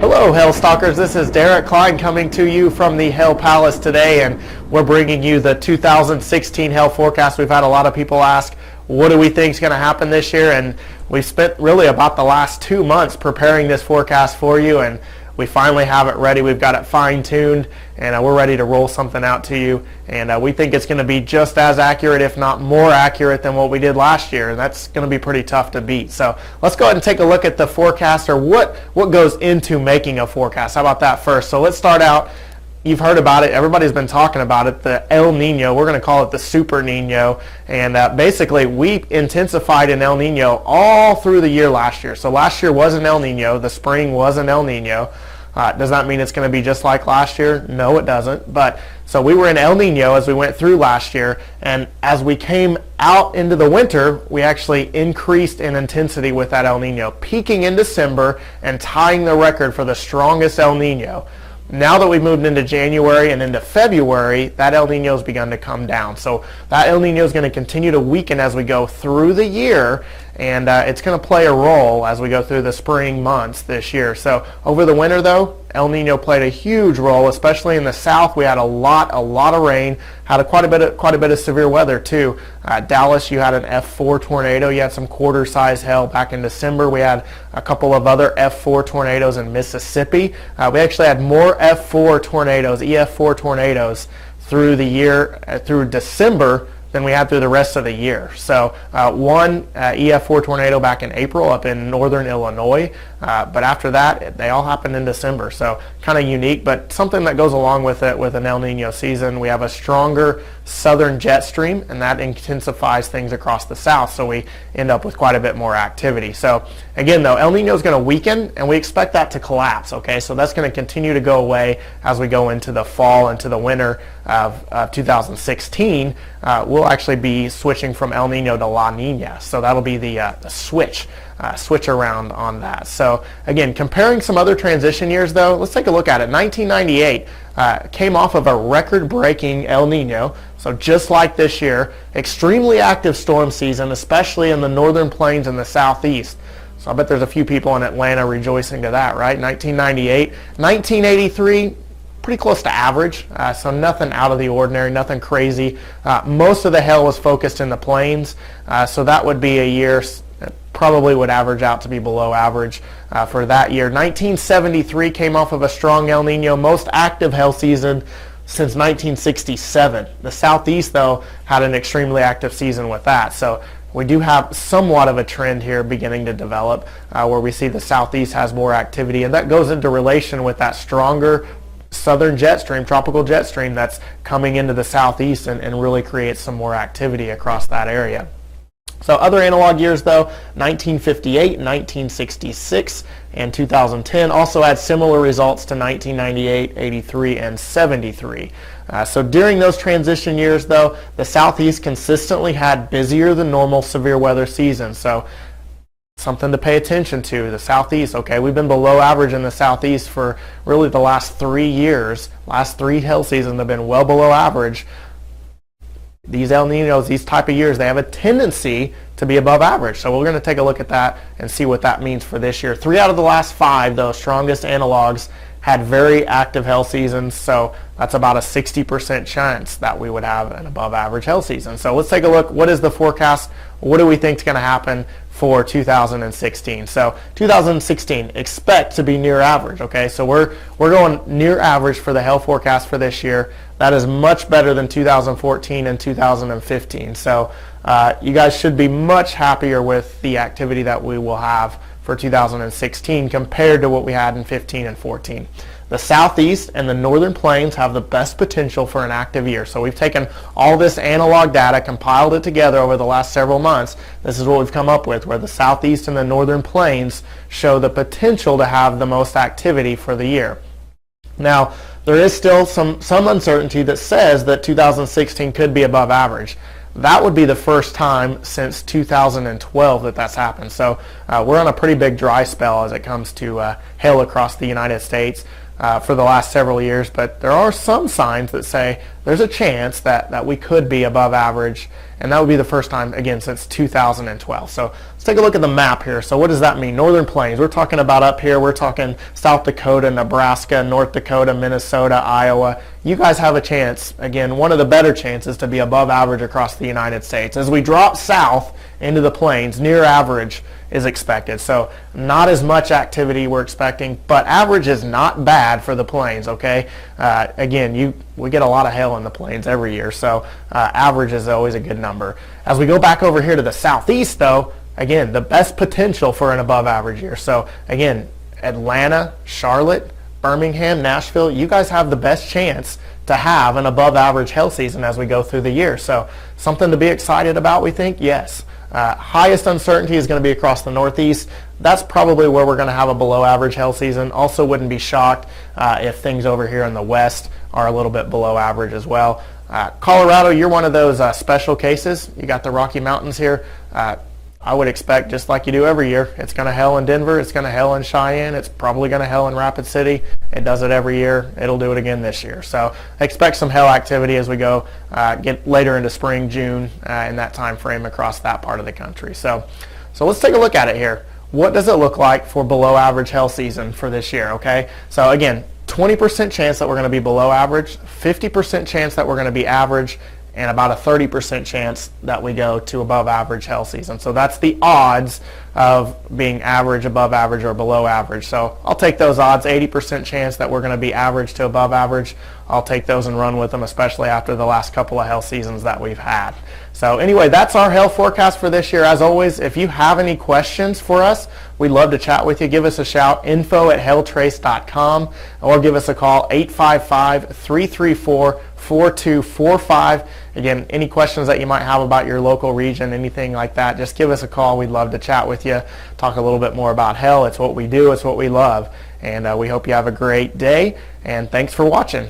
Hello, Hail Stalkers. This is Derek Klein coming to you from the Hail Palace today, and we're bringing you the 2016 hail forecast. We've had a lot of people ask, what do we think is going to happen this year? And we've spent really about the last 2 months preparing this forecast for you, and we finally have it ready. We've got it fine-tuned, and we're ready to roll something out to you. And we think it's going to be just as accurate, if not more accurate, than what we did last year. And that's going to be pretty tough to beat. So let's go ahead and take a look at the forecast, or what goes into making a forecast. How about that first? So let's start out. You've heard about it. Everybody's been talking about it, the El Nino. We're going to call it the Super Nino. And basically, we intensified an El Nino all through the year last year. So last year was an El Nino. The spring was an El Nino. Does that mean it's going to be just like last year? No, it doesn't. But so we were in El Nino as we went through last year. And as we came out into the winter, we actually increased in intensity with that El Nino, peaking in December and tying the record for the strongest El Nino. Now that we've moved into January and into February, that El Nino has begun to come down. So that El Nino is going to continue to weaken as we go through the year, and it's going to play a role as we go through the spring months this year. So over the winter, though, El Nino played a huge role, especially in the south. We had a lot of rain, had quite a bit of severe weather too. Dallas, you had an F4 tornado. You had some quarter-size hail back in December. We had a couple of other F4 tornadoes in Mississippi. We actually had more F4 tornadoes, EF4 tornadoes, through the year, through December, than we had through the rest of the year. So one EF4 tornado back in April up in northern Illinois, but after that, they all happened in December. So kind of unique, but something that goes along with it with an El Nino season. We have a stronger southern jet stream, and that intensifies things across the south, so we end up with quite a bit more activity. So again, though, El Nino is going to weaken, and we expect that to collapse. Okay, so that's going to continue to go away as we go into the fall, into the winter of 2016. We'll actually be switching from El Nino to La Nina, so that'll be the switch around on that. So again, comparing some other transition years, though, let's take a look at it. 1998 came off of a record-breaking El Nino, so just like this year, extremely active storm season, especially in the northern plains and the southeast. So I bet there's a few people in Atlanta rejoicing to that, right? 1998. 1983, pretty close to average, so nothing out of the ordinary, nothing crazy. Most of the hail was focused in the plains, so that would be a year that probably would average out to be below average for that year. 1973 came off of a strong El Nino, most active hail season since 1967. The southeast, though, had an extremely active season with that. So we do have somewhat of a trend here beginning to develop where we see the southeast has more activity, and that goes into relation with that stronger southern jet stream, tropical jet stream that's coming into the southeast and really creates some more activity across that area. So other analog years, though, 1958, 1966, and 2010 also had similar results to 1998, 83, and 73. So during those transition years, though, the southeast consistently had busier than normal severe weather seasons. So something to pay attention to. The southeast, okay, we've been below average in the southeast for really the last 3 years. Last 3 hail seasons have been well below average. These El Ninos, these type of years, they have a tendency to be above average. So we're going to take a look at that and see what that means for this year. 3 out of the last 5, those strongest analogs, had very active hail seasons, so that's about a 60% chance that we would have an above average hail season. So let's take a look. What is the forecast? What do we think is going to happen for 2016? So 2016, expect to be near average. Okay, so we're going near average for the hail forecast for this year. That is much better than 2014 and 2015. So you guys should be much happier with the activity that we will have for 2016 compared to what we had in 15 and 14. The southeast and the northern plains have the best potential for an active year. So we've taken all this analog data, compiled it together over the last several months. This is what we've come up with, where the southeast and the northern plains show the potential to have the most activity for the year. Now, there is still some uncertainty that says that 2016 could be above average. That would be the first time since 2012 that that's happened. So we're on a pretty big dry spell as it comes to hail across the United States. for the last several years, but there are some signs that say there's a chance that we could be above average, and that would be the first time, again, since 2012. So let's take a look at the map here. So what does that mean? Northern Plains, we're talking about up here, we're talking South Dakota, Nebraska, North Dakota, Minnesota, Iowa. You guys have a chance, again, one of the better chances to be above average across the United States. As we drop south into the plains, near average is expected. So not as much activity we're expecting, but average is not bad for the plains, okay? Again, we get a lot of hail in the plains every year, so average is always a good number. As we go back over here to the southeast, though, again, the best potential for an above average year. So again, Atlanta, Charlotte, Birmingham, Nashville, you guys have the best chance to have an above average hail season as we go through the year. So something to be excited about, we think? Yes. Highest uncertainty is going to be across the Northeast. That's probably where we're going to have a below average hail season. Also wouldn't be shocked if things over here in the West are a little bit below average as well. Colorado, you're one of those special cases. You got the Rocky Mountains here. I would expect, just like you do every year, it's going to hail in Denver, it's going to hail in Cheyenne, it's probably going to hail in Rapid City. It does it every year. It'll do it again this year. So expect some hail activity as we go get later into spring, June, in that time frame across that part of the country. So let's take a look at it here. What does it look like for below average hail season for this year, okay? So again, 20% chance that we're going to be below average, 50% chance that we're going to be average, and about a 30% chance that we go to above average hail season. So that's the odds of being average, above average, or below average. So I'll take those odds, 80% chance that we're going to be average to above average. I'll take those and run with them, especially after the last couple of hail seasons that we've had. So anyway, that's our hail forecast for this year. As always, if you have any questions for us, we'd love to chat with you. Give us a shout, info@hailtrace.com, or give us a call, 855-334-4245. Again, any questions that you might have about your local region, anything like that, just give us a call. We'd love to chat with you, talk a little bit more about hail. It's what we do, it's what we love. And we hope you have a great day, and thanks for watching.